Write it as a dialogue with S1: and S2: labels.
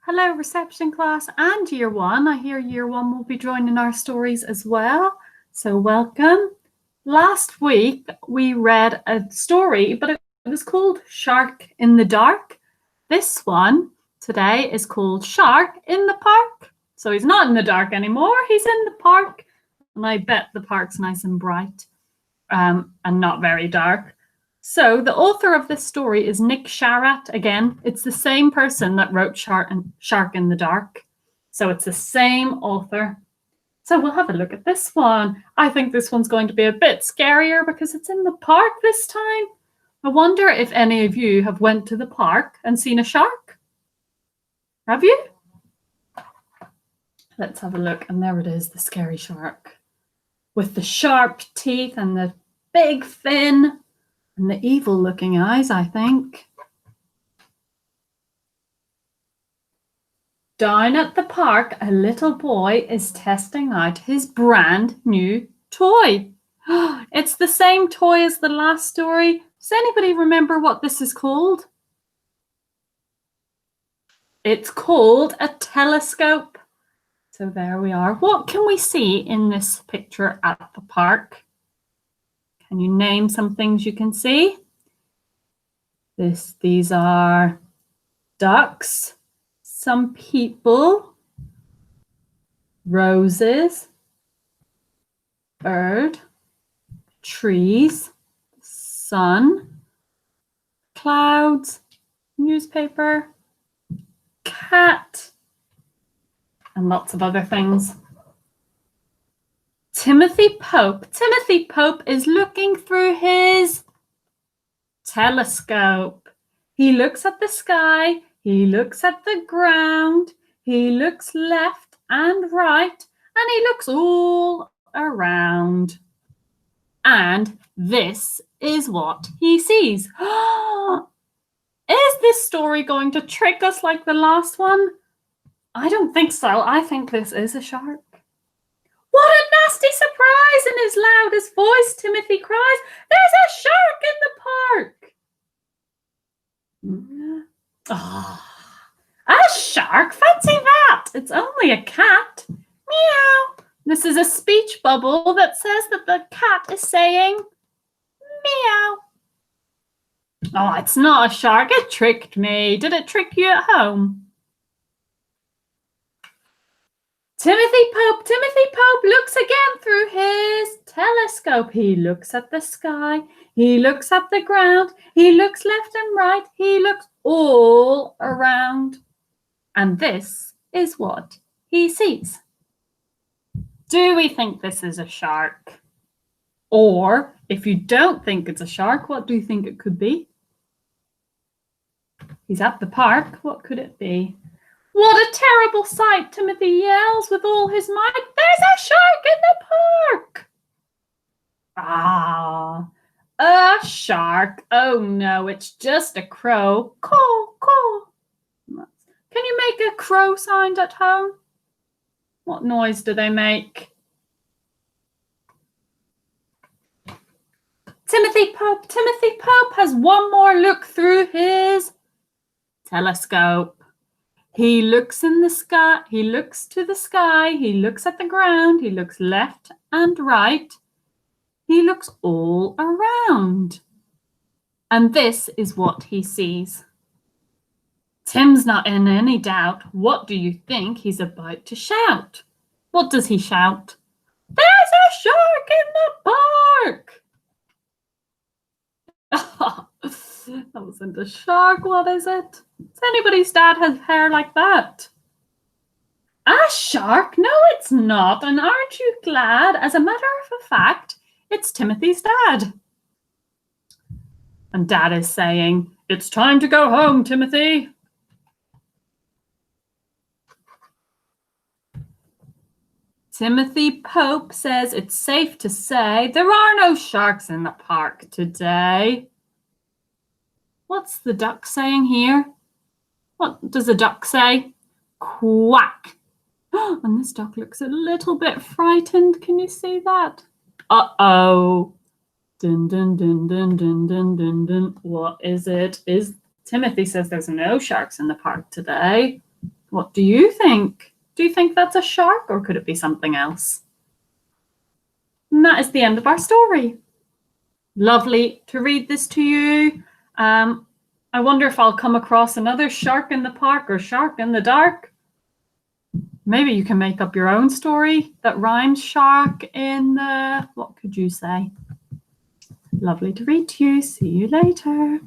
S1: Hello, reception class and year one. I hear year one will be joining our stories as well. So welcome. Last week we read a story, but it was called Shark in the Dark. This one today is called Shark in the Park. So he's not in the dark anymore. He's in the park. And I bet the park's nice and bright and not very dark. So the author of this story is Nick Sharratt. Again, it's the same person that wrote Shark in the Dark. So it's the same author. So we'll have a look at this one. I think this one's going to be a bit scarier because it's in the park this time. I wonder if any of you have went to the park and seen a shark. Have you? Let's have a look. And there it is, the scary shark. With the sharp teeth and the big fin. And the evil-looking eyes, I think. Down at the park, a little boy is testing out his brand new toy. It's the same toy as the last story. Does anybody remember what this is called? It's called a telescope. So there we are. What can we see in this picture at the park? Can you name some things you can see? These are ducks, some people, roses, bird, trees, sun, clouds, newspaper, cat, and lots of other things. Timothy Pope is looking through his telescope. He looks at the sky, he looks at the ground, he looks left and right, and he looks all around. And this is what he sees. Is this story going to trick us like the last one? I don't think so. I think this is a shark. What a nasty surprise! In his loudest voice, Timothy cries, "There's a shark in the park!" Oh, a shark? Fancy that! It's only a cat. Meow. This is a speech bubble that says that the cat is saying meow. Oh, it's not a shark. It tricked me. Did it trick you at home? Timothy Pope looks again through his telescope. He looks at the sky, he looks at the ground, he looks left and right, he looks all around. And this is what he sees. Do we think this is a shark? Or if you don't think it's a shark, what do you think it could be? He's at the park. What could it be? What a terrible sight, Timothy yells with all his might. There's a shark in the park! Ah, a shark. Oh no, it's just a crow. Caw, caw. Can you make a crow sound at home? What noise do they make? Timothy Pope has one more look through his telescope. He looks in the sky, he looks to the sky, he looks at the ground, he looks left and right, he looks all around. And this is what he sees. Tim's not in any doubt. What do you think he's about to shout? What does he shout? There's a shark in the park! That wasn't a shark, what is it? Does anybody's dad have hair like that? A shark? No, it's not. And aren't you glad? As a matter of fact, it's Timothy's dad. And Dad is saying, "It's time to go home, Timothy." Timothy Pope says it's safe to say there are no sharks in the park today. What's the duck saying here? What does the duck say? Quack. And this duck looks a little bit frightened. Can you see that? Uh-oh. Dun, dun, dun, dun, dun, dun, dun, dun. What is it? Timothy says there's no sharks in the park today. What do you think? Do you think that's a shark, or could it be something else? And that is the end of our story. Lovely to read this to you. I wonder if I'll come across another shark in the park or shark in the dark. Maybe you can make up your own story that rhymes shark in the, what could you say? Lovely to read to you. See you later.